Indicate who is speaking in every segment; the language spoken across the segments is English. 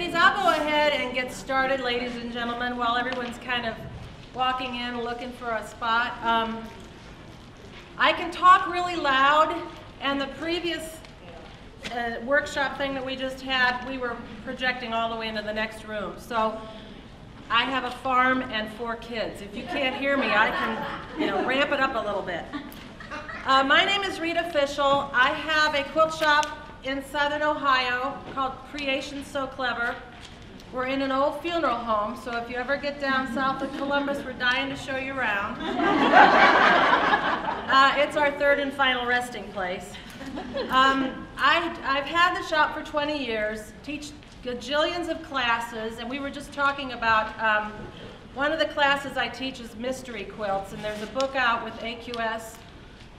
Speaker 1: please, I'll go ahead and get started, ladies and gentlemen, while everyone's kind of walking in looking for a spot. I can talk really loud, and the previous workshop thing that we just had, we were projecting all the way into the next room. So I have a farm and 4 kids. If you can't hear me, I can, ramp it up a little bit. My name is Rita Fishel. I have a quilt shop in Southern Ohio called Creation So Clever. We're in an old funeral home, so if you ever get down south of Columbus, we're dying to show you around. It's our 3rd and final resting place. I've had the shop for 20 years, teach gajillions of classes, and we were just talking about one of the classes I teach is mystery quilts, and there's a book out with AQS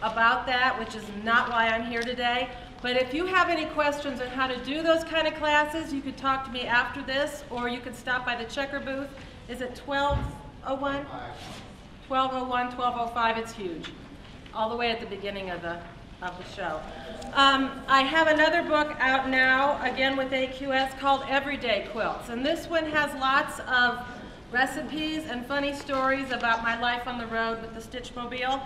Speaker 1: about that, which is not why I'm here today. But if you have any questions on how to do those kind of classes, you could talk to me after this, or you could stop by the checker booth. Is it 1201? 1201, 1205, it's huge. All the way at the beginning of the show. I have another book out now, again with AQS, called Everyday Quilts. And this one has lots of recipes and funny stories about my life on the road with the Stitchmobile,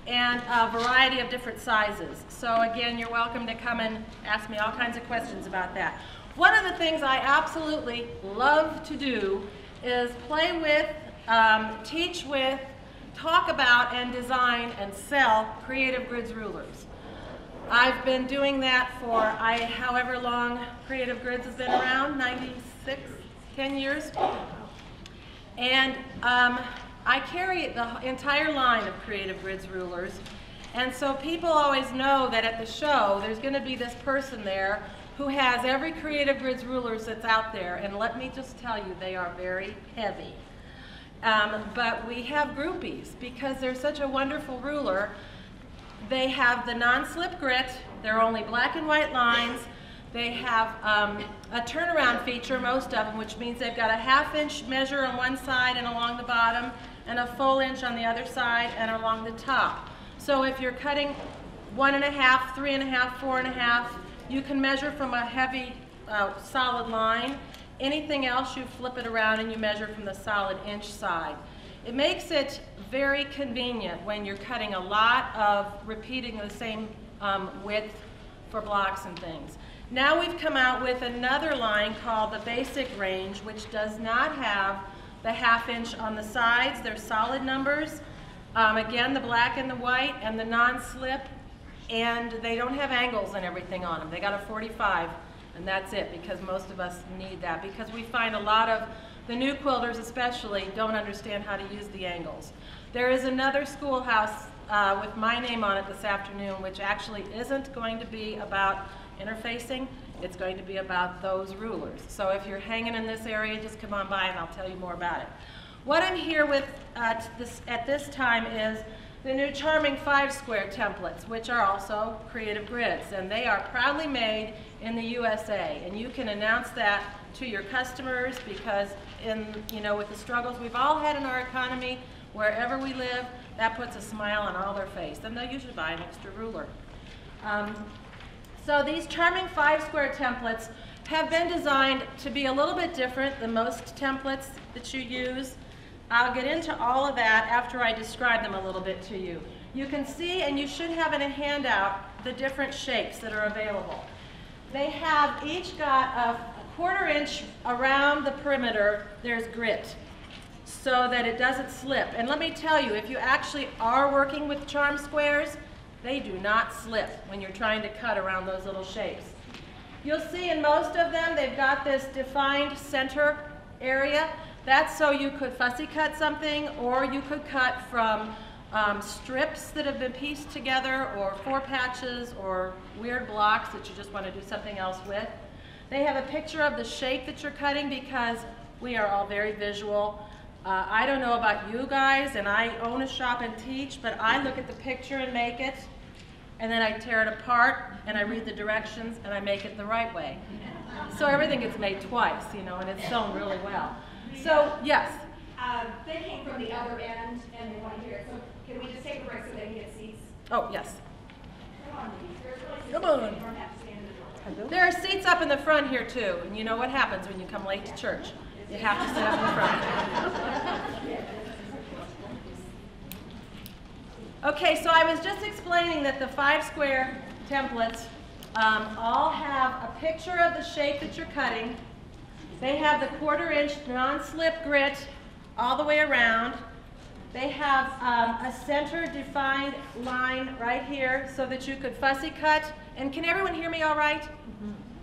Speaker 1: and a variety of different sizes. So again, you're welcome to come and ask me all kinds of questions about that. One of the things I absolutely love to do is play with, teach with, talk about, and design and sell Creative Grids rulers. I've been doing that for however long Creative Grids has been around, 96, 10 years. And I carry the entire line of Creative Grids rulers, and so people always know that at the show there's going to be this person there who has every Creative Grids rulers that's out there, and let me just tell you, they are very heavy. But we have groupies because they're such a wonderful ruler. They have the non-slip grit, they're only black and white lines. They have a turnaround feature, most of them, which means they've got a 1/2 inch measure on one side and along the bottom, and a full inch on the other side and along the top. So if you're cutting 1.5, 3.5, 4.5, you can measure from a heavy solid line. Anything else, you flip it around and you measure from the solid inch side. It makes it very convenient when you're cutting a lot of repeating the same width for blocks and things. Now we've come out with another line called the Basic Range, which does not have the 1/2 inch on the sides. They're solid numbers. Again, the black and the white and the non-slip, and they don't have angles and everything on them. They got a 45, and that's it, because most of us need that, because we find a lot of the new quilters especially don't understand how to use the angles. There is another schoolhouse with my name on it this afternoon, which actually isn't going to be about interfacing. It's going to be about those rulers. So if you're hanging in this area, just come on by and I'll tell you more about it. What I'm here with at this time is the new charming 5-square templates, which are also Creative Grids, and they are proudly made in the USA. And you can announce that to your customers, because with the struggles we've all had in our economy, wherever we live, that puts a smile on all their face. And they'll usually buy an extra ruler. So these charming 5-square templates have been designed to be a little bit different than most templates that you use. I'll get into all of that after I describe them a little bit to you. You can see, and you should have in a handout, the different shapes that are available. They have each got a 1/4 inch around the perimeter. There's grit, so that it doesn't slip. And let me tell you, if you actually are working with charm squares, they do not slip when you're trying to cut around those little shapes. You'll see in most of them, they've got this defined center area. That's so you could fussy cut something, or you could cut from strips that have been pieced together, or 4 patches, or weird blocks that you just want to do something else with. They have a picture of the shape that you're cutting, because we are all very visual. I don't know about you guys, and I own a shop and teach, but I look at the picture and make it, and then I tear it apart, and I read the directions, and I make it the right way. So everything gets made twice, and it's sewn really well. So, yes?
Speaker 2: They came from the other end, and they want to hear it. So can we just take a break so they can get seats?
Speaker 1: Oh, yes.
Speaker 2: Come on, ladies. There's really
Speaker 1: Come on.
Speaker 2: You don't have to stand in the door.
Speaker 1: There are seats up in the front here too, and you know what happens when you come late to church. You have to sit up in the front. Okay, so I was just explaining that the 5 square templates all have a picture of the shape that you're cutting. They have the 1/4 inch non-slip grit all the way around. They have a center defined line right here so that you could fussy cut. And can everyone hear me all right?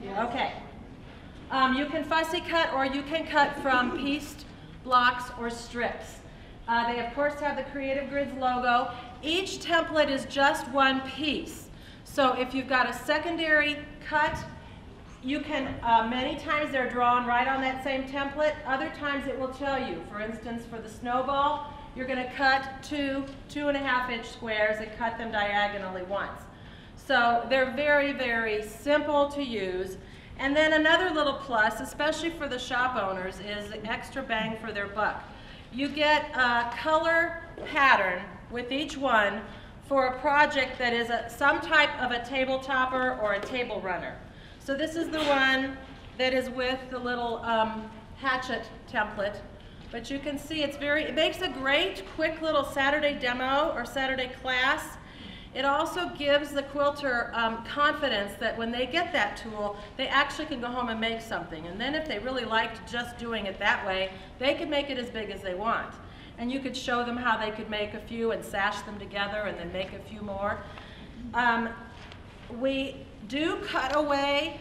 Speaker 1: Yes. Okay. You can fussy cut or you can cut from pieced blocks or strips. They of course have the Creative Grids logo. Each template is just one piece. So if you've got a secondary cut, you can, many times they're drawn right on that same template. Other times it will tell you, for instance, for the snowball, you're going to cut 2 2.5 inch squares and cut them diagonally once. So they're very, very simple to use. And then another little plus, especially for the shop owners, is extra bang for their buck. You get a color pattern with each one for a project that is some type of a table topper or a table runner. So this is the one that is with the little hatchet template. But you can see it makes a great quick little Saturday demo or Saturday class. It also gives the quilter confidence that when they get that tool, they actually can go home and make something. And then if they really liked just doing it that way, they can make it as big as they want. And you could show them how they could make a few and sash them together and then make a few more. We do cut away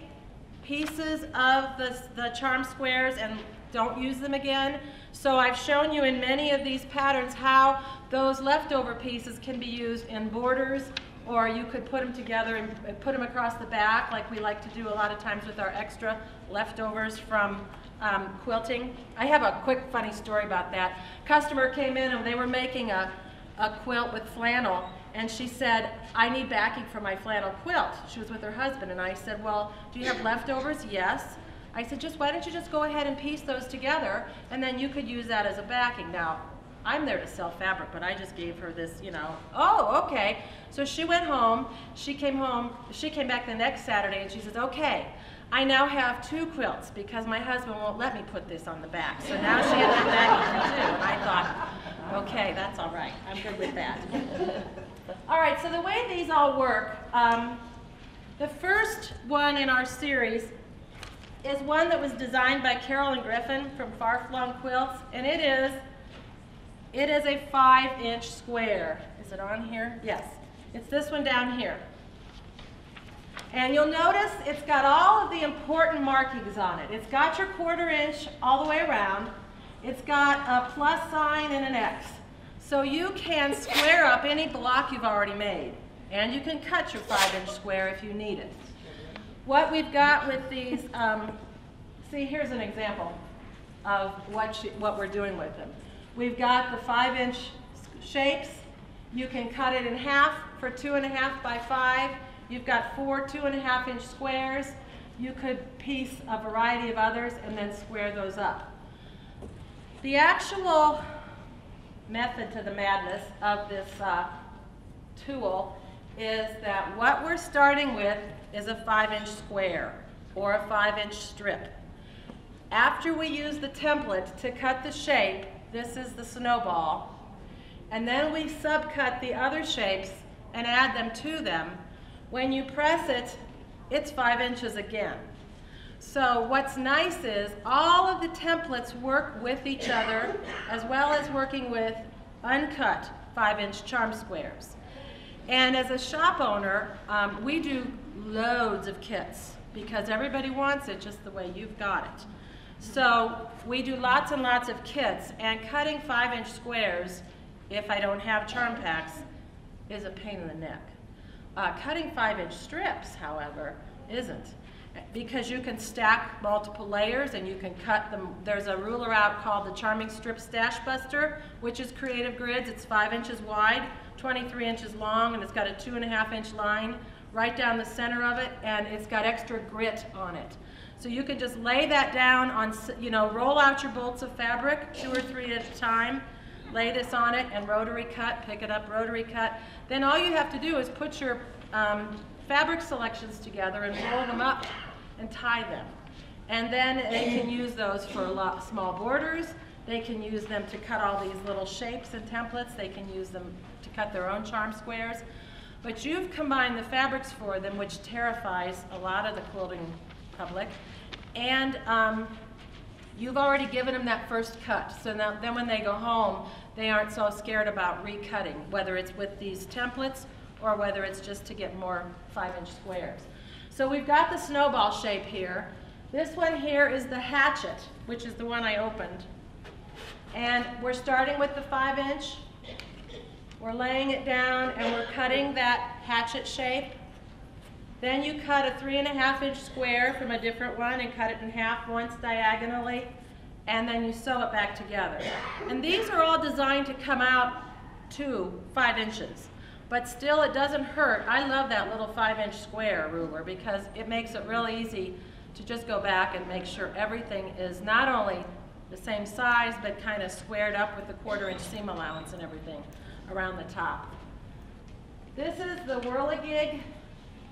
Speaker 1: pieces of the charm squares and don't use them again. So I've shown you in many of these patterns how those leftover pieces can be used in borders, or you could put them together and put them across the back like we like to do a lot of times with our extra leftovers from quilting. I have a quick funny story about that. Customer came in and they were making a quilt with flannel, and she said, I need backing for my flannel quilt. She was with her husband, and I said, well, do you have leftovers? Yes. I said, why don't you just go ahead and piece those together, and then you could use that as a backing. Now, I'm there to sell fabric, but I just gave her this, you know, oh, okay. So she went home, she came back the next Saturday, and she says, okay, I now have 2 quilts because my husband won't let me put this on the back. So now she had that backing for 2, and I thought, okay, that's all right. I'm good with that. All right, so the way these all work, the first one in our series is one that was designed by Carolyn Griffin from Far Flung Quilts, and it is a 5-inch square. Is it on here? Yes. It's this one down here. And you'll notice it's got all of the important markings on it. It's got your 1/4 inch all the way around. It's got a plus sign and an X. So you can square up any block you've already made, and you can cut your 5-inch square if you need it. What we've got with these, see, here's an example of what we're doing with them. We've got the 5-inch shapes. You can cut it in half for 2.5 by 5. You've got 4 2.5-inch squares. You could piece a variety of others and then square those up. The actual method to the madness of this tool is that what we're starting with is a 5-inch square or a 5-inch strip. After we use the template to cut the shape, this is the snowball, and then we subcut the other shapes and add them to them. When you press it, it's 5 inches again. So what's nice is all of the templates work with each other as well as working with uncut 5-inch charm squares. And as a shop owner, we do loads of kits because everybody wants it just the way you've got it. So we do lots and lots of kits, and cutting 5-inch squares, if I don't have charm packs, is a pain in the neck. Cutting 5-inch strips, however, isn't, because you can stack multiple layers and you can cut them. There's a ruler out called the Charming Strip Stash Buster, which is Creative Grids. It's 5 inches wide, 23 inches long, and it's got a 2.5-inch line right down the center of it, and it's got extra grit on it. So you can just lay that down on, you know, roll out your bolts of fabric, 2 or 3 at a time, lay this on it and rotary cut, pick it up, rotary cut. Then all you have to do is put your fabric selections together and roll them up and tie them. And then they can use those for small borders. They can use them to cut all these little shapes and templates. They can use them to cut their own charm squares. But you've combined the fabrics for them, which terrifies a lot of the quilting public. And you've already given them that first cut. So now, then when they go home, they aren't so scared about recutting, whether it's with these templates or whether it's just to get more 5-inch squares. So we've got the snowball shape here. This one here is the hatchet, which is the one I opened. And we're starting with the 5-inch. We're laying it down and we're cutting that hatchet shape. Then you cut a 3.5-inch square from a different one and cut it in half once diagonally, and then you sew it back together. And these are all designed to come out to 5 inches. But still, it doesn't hurt. I love that little 5-inch square ruler because it makes it real easy to just go back and make sure everything is not only the same size, but kind of squared up with the 1/4-inch seam allowance and everything around the top. This is the whirligig,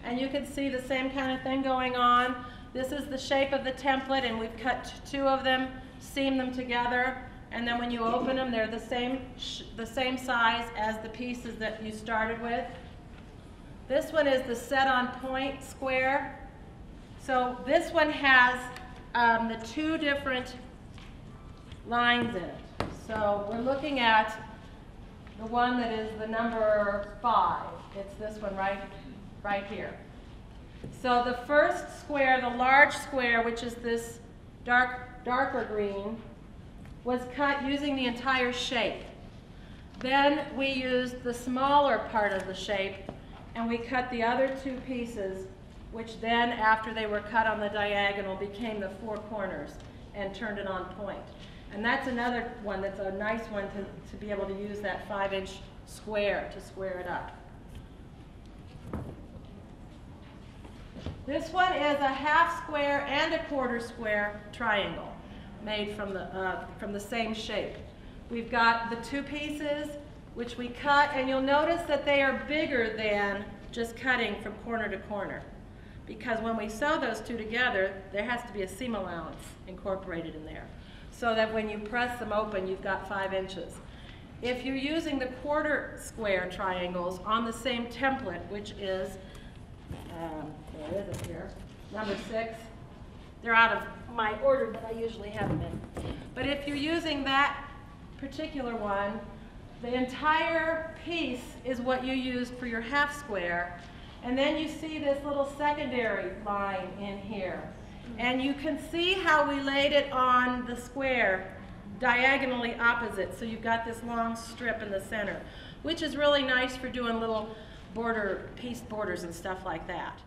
Speaker 1: and you can see the same kind of thing going on. This is the shape of the template, and we've cut 2 of them, seamed them together, and then when you open them, they're the same size as the pieces that you started with. This one is the set on point square. So this one has the 2 different lines in it. So we're looking at the one that is the number 5. It's this one right here. So the first square, the large square, which is this darker green, was cut using the entire shape. Then we used the smaller part of the shape and we cut the other 2 pieces, which then, after they were cut on the diagonal, became the 4 corners and turned it on point. And that's another one that's a nice one to be able to use that 5-inch square to square it up. This one is a half square and a 1/4 square triangle made from the same shape. We've got the 2 pieces which we cut, and you'll notice that they are bigger than just cutting from corner to corner, because when we sew those 2 together, there has to be a seam allowance incorporated in there, so that when you press them open, you've got 5 inches. If you're using the 1/4 square triangles on the same template, which is, where is it here, number 6, they're out of my order that I usually have them in. But if you're using that particular one, the entire piece is what you used for your half square, and then you see this little secondary line in here. And you can see how we laid it on the square diagonally opposite, so you've got this long strip in the center, which is really nice for doing little piece borders and stuff like that.